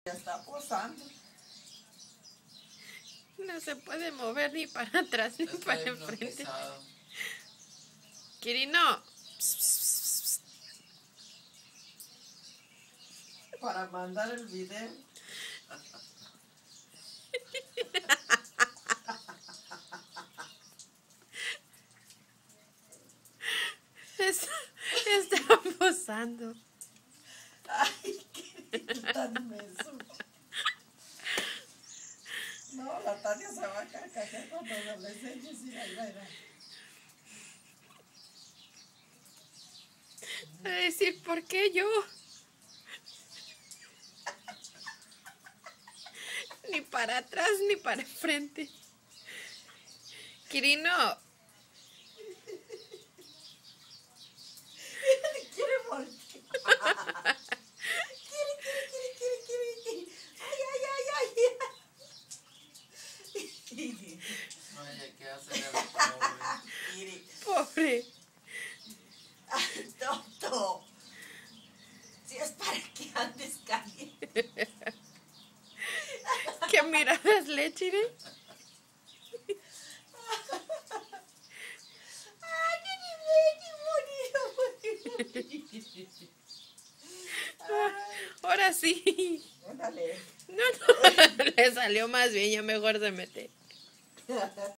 Ya está posando. No se puede mover ni para atrás ni para enfrente. Quirino. Para mandar el video. Está posando. Ay, qué tan menso. No, la Tania se va a carcajear cuando le enseñes. Mira, mira. A decir, ¿por qué yo? Ni para atrás ni para enfrente. Quirino. Quiere voltear. Quiere. Ay. Oye, ¿qué hace el pobre? Pobre. Ay, tonto. Si es para que andes caliente. ¿Qué miradas le Chiri? Ay, qué bonito. Ahora sí. Dale. No, le salió más bien, ya mejor se mete.